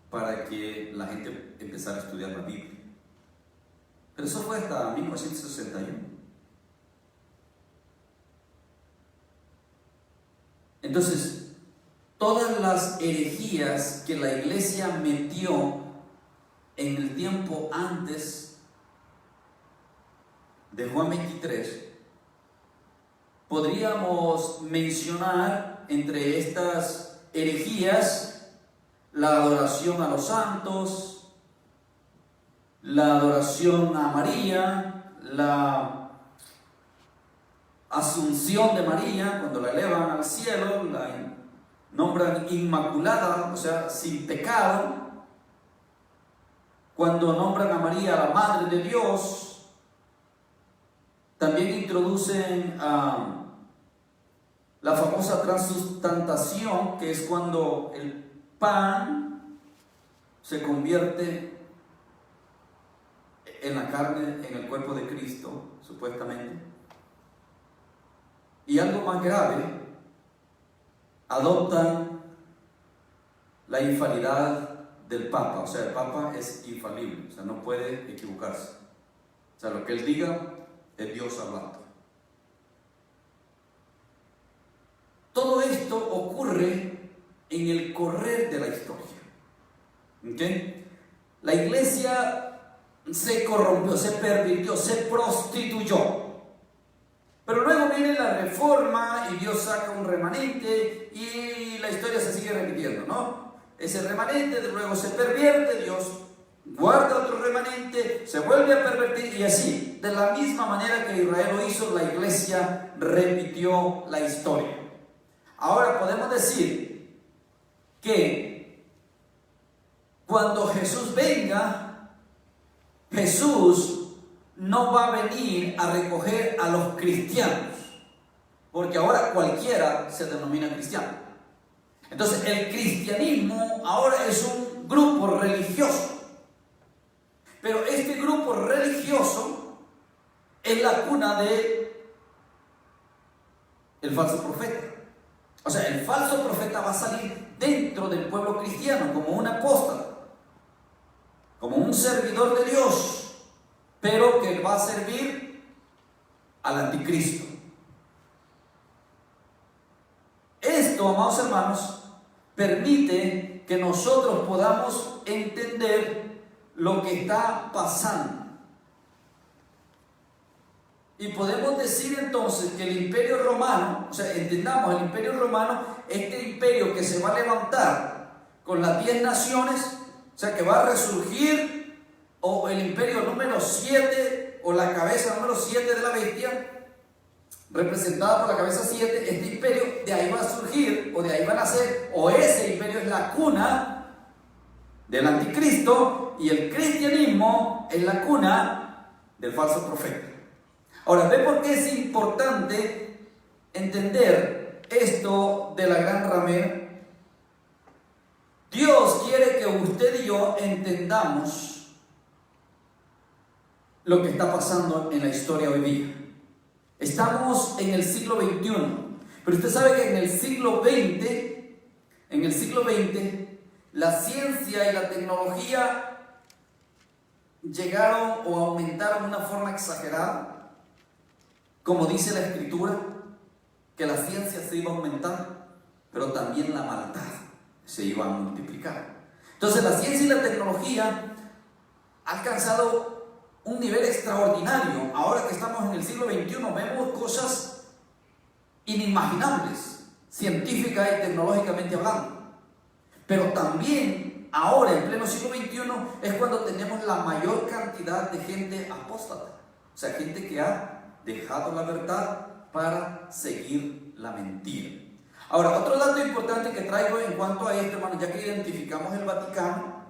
para que la gente empezara a estudiar la Biblia. Pero eso fue hasta 1961. Entonces, todas las herejías que la iglesia metió en el tiempo antes de Juan 23, podríamos mencionar entre estas herejías la adoración a los santos, la adoración a María, la asunción de María, cuando la elevan al cielo, la nombran inmaculada, o sea, sin pecado. Cuando nombran a María la Madre de Dios, también introducen la famosa transustantación, que es cuando el pan se convierte en la carne, en el cuerpo de Cristo, supuestamente. Y algo más grave, adoptan la infalibilidad del Papa. O sea, el Papa es infalible, o sea, no puede equivocarse. O sea, lo que él diga es Dios hablando. Todo esto ocurre en el correr de la historia. ¿Okay? La iglesia se corrompió, se pervirtió, se prostituyó. Pero luego viene la reforma y Dios saca un remanente y la historia se sigue repitiendo, ¿no? Ese remanente luego se pervierte, Dios guarda otro remanente, se vuelve a pervertir y así. De la misma manera que Israel lo hizo, la iglesia repitió la historia. Ahora podemos decir que cuando Jesús venga, Jesús no va a venir a recoger a los cristianos, porque ahora cualquiera se denomina cristiano. Entonces el cristianismo ahora es un grupo religioso, pero este grupo religioso es la cuna de el falso profeta. O sea, el falso profeta va a salir dentro del pueblo cristiano como un apóstol, como un servidor de Dios, pero que va a servir al anticristo. Esto, amados hermanos, permite que nosotros podamos entender lo que está pasando. Y podemos decir entonces que el imperio romano, o sea, entendamos, el imperio romano, este imperio que se va a levantar con las 10 naciones, o sea, que va a resurgir, o el imperio número 7, o la cabeza número 7 de la bestia, representada por la cabeza 7, este imperio de ahí va a surgir, o de ahí va a nacer, o ese imperio es la cuna del anticristo, y el cristianismo es la cuna del falso profeta. Ahora, ¿ve por qué es importante entender esto de la gran ramera? Dios quiere que usted y yo entendamos lo que está pasando en la historia hoy día. Estamos en el siglo XXI, pero usted sabe que en el siglo XX, la ciencia y la tecnología llegaron o aumentaron de una forma exagerada. Como dice la Escritura, que la ciencia se iba a aumentar, pero también la maldad se iba a multiplicar. Entonces la ciencia y la tecnología han alcanzado un nivel extraordinario. Ahora que estamos en el siglo XXI, vemos cosas inimaginables. científica y tecnológicamente hablando. Pero también ahora, en pleno siglo XXI, es cuando tenemos la mayor cantidad de gente apóstata. O sea, gente que ha dejado la verdad para seguir la mentira. Ahora, otro dato importante que traigo en cuanto a esto, hermano, ya que identificamos el Vaticano,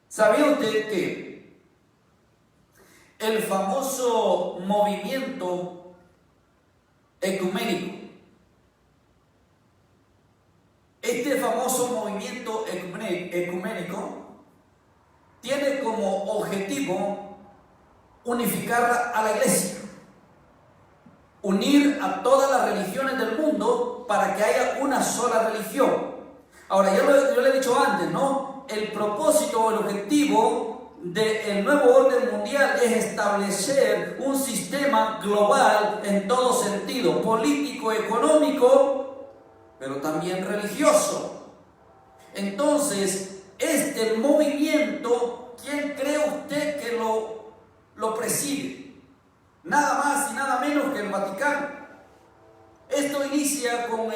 ¿sabía usted que el famoso movimiento ecuménico, este famoso movimiento ecuménico tiene como objetivo unificar a la iglesia, unir a todas las religiones del mundo para que haya una sola religión? Ahora, yo le he dicho antes, ¿no? El propósito o el objetivo del nuevo orden mundial es establecer un sistema global en todo sentido, político, económico, pero también religioso. Entonces, este movimiento, ¿quién cree usted que lo preside? Nada más y nada menos que el Vaticano. Esto inicia con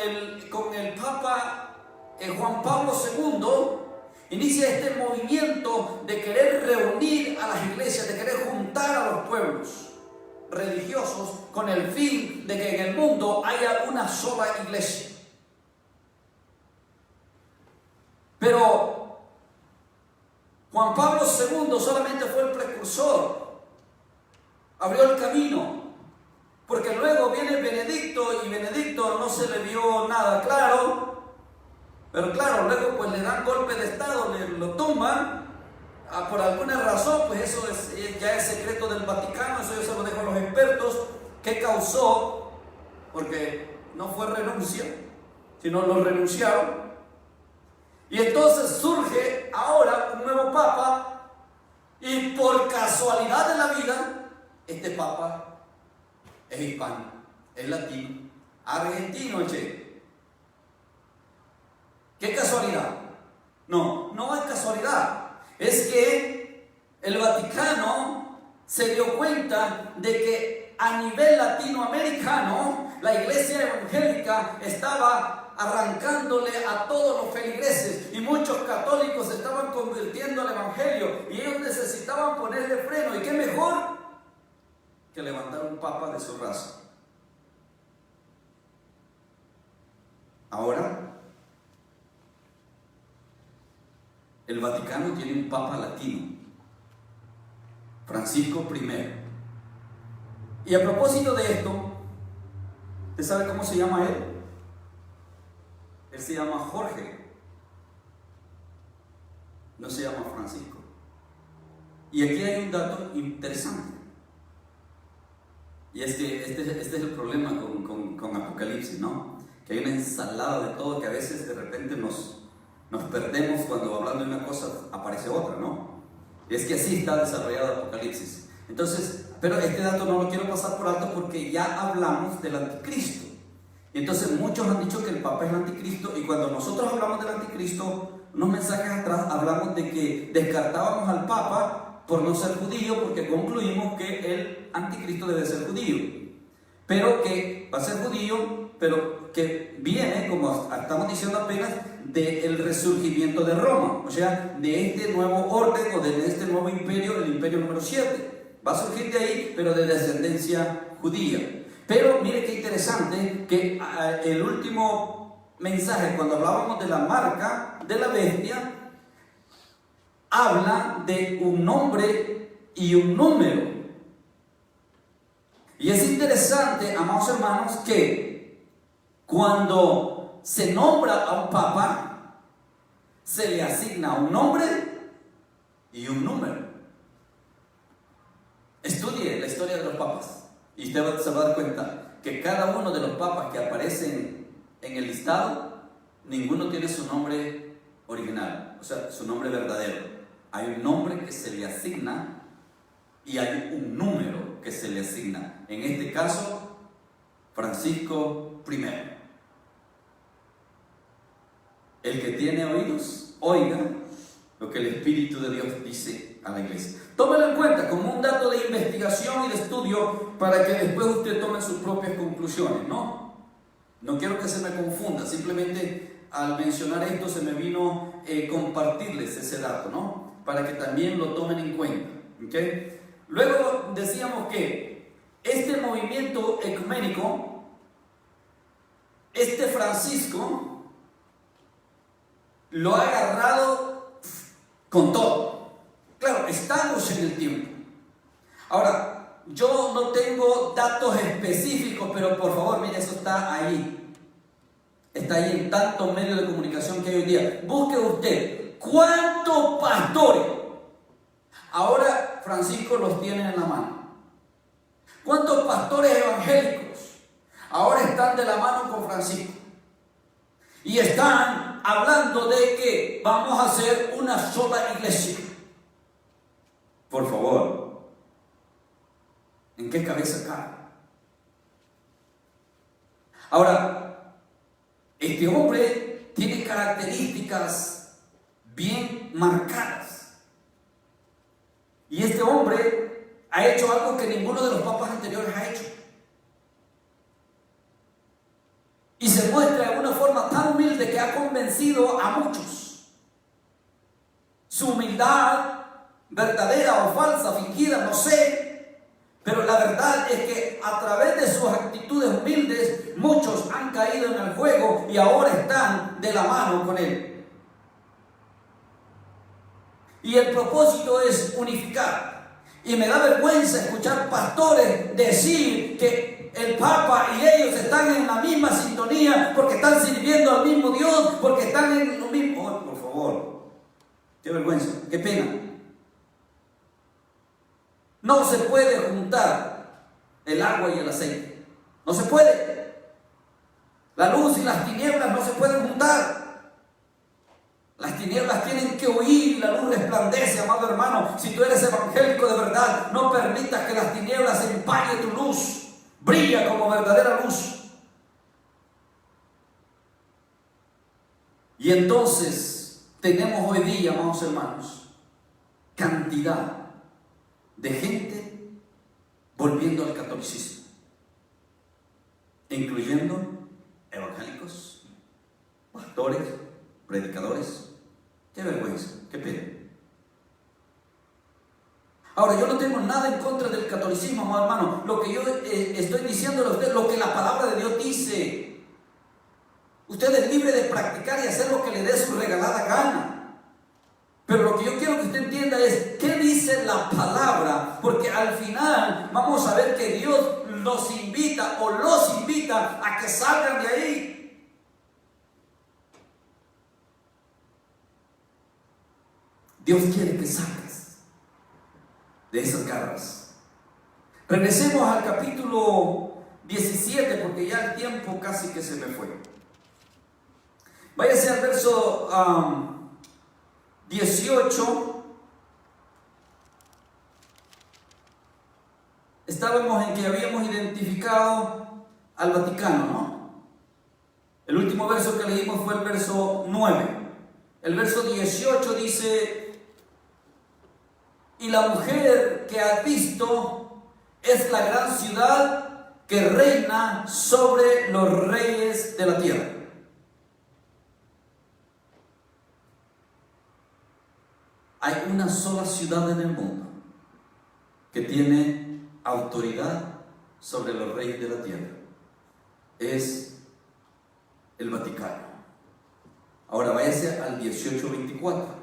el Papa Juan Pablo II. Inicia este movimiento de querer reunir a las iglesias, de querer juntar a los pueblos religiosos con el fin de que en el mundo haya una sola iglesia. Pero Juan Pablo II solamente fue el precursor, abrió el camino, porque luego viene Benedicto y Benedicto no se le vio nada claro, pero claro, luego pues le dan golpe de estado, lo tumban, por alguna razón, pues eso ya es secreto del Vaticano, eso yo se lo dejo a los expertos, qué causó, porque no fue renuncia, sino lo renunciaron. Y entonces surge ahora un nuevo papa, y por casualidad de la vida, este papa es hispano, es latino, argentino, che. ¿Qué casualidad? No es casualidad. Es que el Vaticano se dio cuenta de que a nivel latinoamericano la iglesia evangélica estaba arrancándole a todos los feligreses, y muchos católicos se estaban convirtiendo al evangelio, y ellos necesitaban ponerle freno. ¿Y qué mejor que levantar un papa de su raza? Ahora el Vaticano tiene un papa latino, Francisco I. Y a propósito de esto, ¿usted sabe cómo se llama él? Él se llama Jorge, no se llama Francisco. Y aquí hay un dato interesante, y es que este es el problema con Apocalipsis, ¿no? Que hay una ensalada de todo, que a veces de repente nos perdemos cuando hablando de una cosa aparece otra, ¿no? Y es que así está desarrollado Apocalipsis. Entonces, pero este dato no lo quiero pasar por alto porque ya hablamos del anticristo. Entonces muchos han dicho que el Papa es el anticristo, y cuando nosotros hablamos del anticristo, unos mensajes atrás hablamos de que descartábamos al Papa por no ser judío, porque concluimos que el anticristo debe ser judío, pero que va a ser judío, pero que viene, como estamos diciendo apenas, del resurgimiento de Roma, o sea, de este nuevo orden o de este nuevo imperio, el imperio número 7. Va a surgir de ahí, pero de descendencia judía. Pero mire qué interesante que el último mensaje, cuando hablábamos de la marca de la bestia, habla de un nombre y un número. Y es interesante, amados hermanos, que cuando se nombra a un papa, se le asigna un nombre y un número. Estudie la historia de los papas y usted se va a dar cuenta que cada uno de los papas que aparecen en el listado, ninguno tiene su nombre original, o sea, su nombre verdadero. Hay un nombre que se le asigna y hay un número que se le asigna. En este caso, Francisco I. El que tiene oídos, oiga lo que el Espíritu de Dios dice a la iglesia. Tómelo en cuenta como un dato de investigación y de estudio para que después usted tome sus propias conclusiones, ¿no? No quiero que se me confunda, simplemente al mencionar esto se me vino compartirles ese dato, ¿no? Para que también lo tomen en cuenta, ¿okay? Luego decíamos que este movimiento ecuménico, este Francisco, lo ha agarrado con todo. Claro, estamos en el tiempo. Ahora, yo no tengo datos específicos, pero por favor, mire, eso está ahí. Está ahí en tantos medios de comunicación que hay hoy día. Busque usted, ¿cuántos pastores? Ahora Francisco los tiene en la mano. ¿Cuántos pastores evangélicos ahora están de la mano con Francisco? Y están hablando de que vamos a hacer una sola iglesia. Por favor, ¿en qué cabeza cabe? Ahora, este hombre tiene características bien marcadas. Y este hombre ha hecho algo que ninguno de los papas anteriores ha hecho. Y se muestra de una forma tan humilde que ha convencido a muchos. Su humildad, verdadera o falsa, fingida, no sé, pero la verdad es que a través de sus actitudes humildes muchos han caído en el juego y ahora están de la mano con él. Y el propósito es unificar. Y me da vergüenza escuchar pastores decir que el Papa y ellos están en la misma sintonía porque están sirviendo al mismo Dios, porque están en lo mismo. Oh, por favor, qué vergüenza, qué pena. No se puede juntar el agua y el aceite. No se puede. La luz y las tinieblas no se pueden juntar. Las tinieblas tienen que huir y la luz resplandece, amado hermano. Si tú eres evangélico de verdad, no permitas que las tinieblas empañen tu luz. Brilla como verdadera luz. Y entonces tenemos hoy día, amados hermanos, cantidad de gente volviendo al catolicismo, incluyendo evangélicos, pastores, predicadores. Qué vergüenza, qué pena. Ahora, yo no tengo nada en contra del catolicismo, amado hermano. Lo que yo estoy diciéndole a usted, lo que la palabra de Dios dice. Usted es libre de practicar y hacer lo que le dé su regalada gana. Pero lo que yo quiero que usted entienda es qué dice la palabra, porque al final vamos a ver que Dios nos invita o los invita a que salgan de ahí. Dios quiere que salgas de esas garras. Regresemos al capítulo 17, porque ya el tiempo casi que se me fue. Váyase al verso 18. Estábamos en que habíamos identificado al Vaticano, ¿no? El último verso que leímos fue el verso 9. El verso 18 dice: y la mujer que has visto es la gran ciudad que reina sobre los reyes de la tierra. Hay una sola ciudad en el mundo que tiene autoridad sobre los reyes de la tierra. Es el Vaticano. Ahora váyase al 18:24.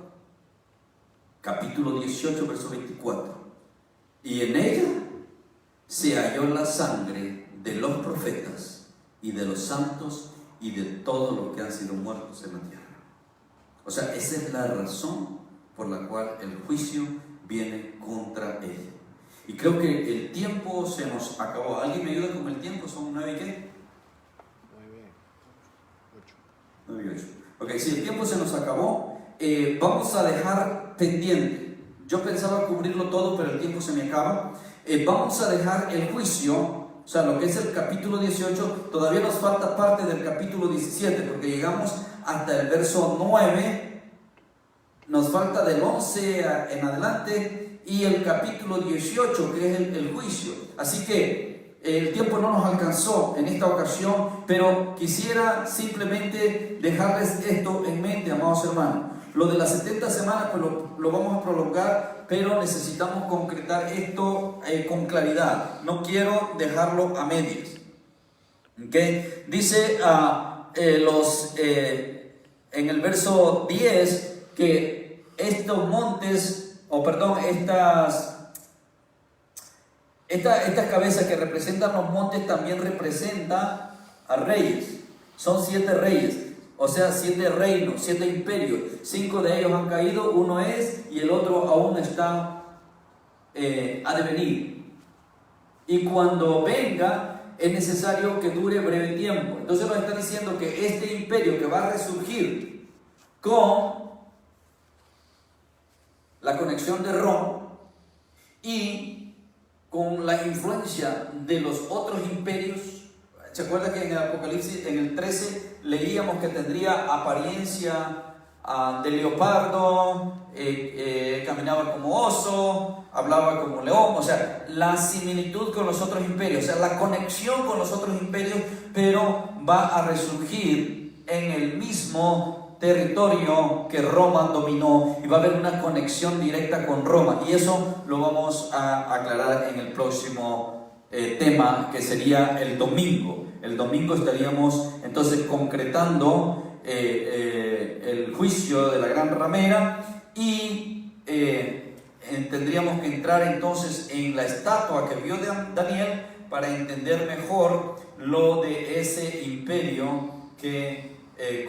Capítulo 18, verso 24. Y en ella se halló la sangre de los profetas y de los santos y de todos los que han sido muertos en la tierra. O sea, esa es la razón por la cual el juicio viene contra ella. Y creo que el tiempo se nos acabó. ¿Alguien me ayuda con el tiempo? ¿Son 9 y qué? 9 y 8. Ok, si el tiempo se nos acabó, vamos a dejar pendiente. Yo pensaba cubrirlo todo, pero el tiempo se me acaba. Vamos a dejar el juicio, o sea, lo que es el capítulo 18. Todavía nos falta parte del capítulo 17, porque llegamos hasta el verso 9. Nos falta del 11 en adelante y el capítulo 18, que es el juicio. Así que El tiempo no nos alcanzó en esta ocasión, pero quisiera simplemente dejarles esto en mente, amados hermanos. Lo de las 70 semanas pues lo vamos a prolongar, pero necesitamos concretar esto con claridad. No quiero dejarlo a medias. ¿Okay? Dice en el verso 10 que estos montes, estas cabezas que representan los montes también representan a reyes. Son 7 reyes. O sea, 7 reinos, 7 imperios. 5 de ellos han caído, uno es y el otro aún está ha de venir. Y cuando venga es necesario que dure breve tiempo. Entonces nos está diciendo que este imperio que va a resurgir con la conexión de Roma y con la influencia de los otros imperios. ¿Se acuerda que en el Apocalipsis, en el 13, leíamos que tendría apariencia de leopardo, caminaba como oso, hablaba como león? O sea, la similitud con los otros imperios, o sea, la conexión con los otros imperios, pero va a resurgir en el mismo territorio que Roma dominó y va a haber una conexión directa con Roma, y eso lo vamos a aclarar en el próximo tema, que sería el domingo. El domingo estaríamos entonces concretando el juicio de la gran ramera y tendríamos que entrar entonces en la estatua que vio Daniel para entender mejor lo de ese imperio que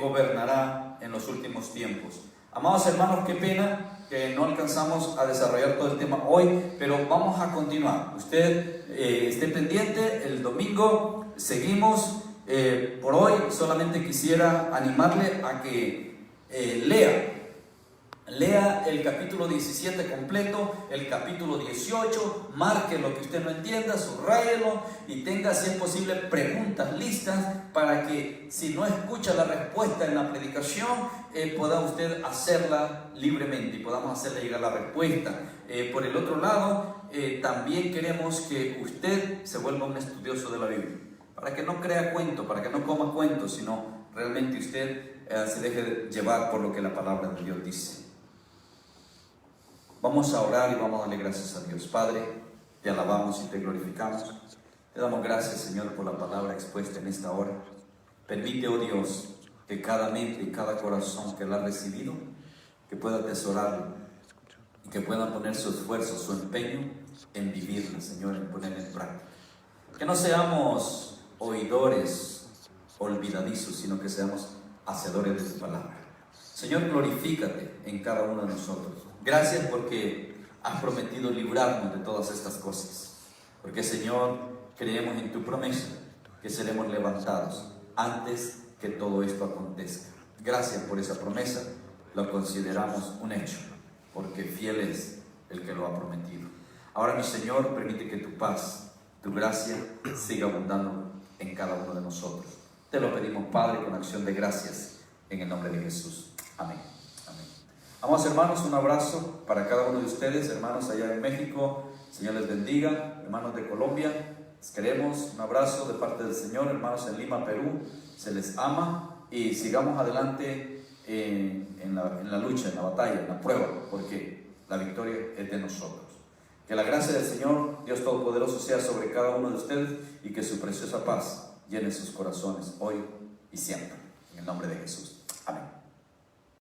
gobernará en los últimos tiempos. Amados hermanos, qué pena que no alcanzamos a desarrollar todo el tema hoy, pero vamos a continuar. Usted esté pendiente, el domingo seguimos. Por hoy solamente quisiera animarle a que lea el capítulo 17 completo, el capítulo 18, marque lo que usted no entienda, subráyelo y tenga, si es posible, preguntas listas para que, si no escucha la respuesta en la predicación, pueda usted hacerla libremente y podamos hacerle llegar la respuesta. Por el otro lado, también queremos que usted se vuelva un estudioso de la Biblia, para que no crea cuento, para que no coma cuentos, sino realmente usted se deje llevar por lo que la palabra de Dios dice. Vamos a orar y vamos a darle gracias a Dios. Padre, te alabamos y te glorificamos. Te damos gracias, Señor, por la palabra expuesta en esta hora. Permite, oh Dios, que cada mente y cada corazón que la ha recibido, que pueda atesorarlo y que pueda poner su esfuerzo, su empeño en vivirla, Señor, en ponerla en práctica. Que no seamos oidores olvidadizos, sino que seamos hacedores de tu palabra. Señor, glorifícate en cada uno de nosotros. Gracias porque has prometido librarnos de todas estas cosas. Porque, Señor, creemos en tu promesa que seremos levantados antes que todo esto acontezca. Gracias por esa promesa, lo consideramos un hecho, porque fiel es el que lo ha prometido. Ahora, mi Señor, permite que tu paz, tu gracia siga abundando en cada uno de nosotros. Te lo pedimos, Padre, con acción de gracias, en el nombre de Jesús. Amén. Amén. Amados hermanos, un abrazo para cada uno de ustedes, hermanos allá en México. Señor les bendiga. Hermanos de Colombia, les queremos. Un abrazo de parte del Señor. Hermanos en Lima, Perú, se les ama y sigamos adelante en la lucha, en la batalla, en la prueba, porque la victoria es de nosotros. Que la gracia del Señor, Dios Todopoderoso, sea sobre cada uno de ustedes y que su preciosa paz llene sus corazones hoy y siempre. En el nombre de Jesús.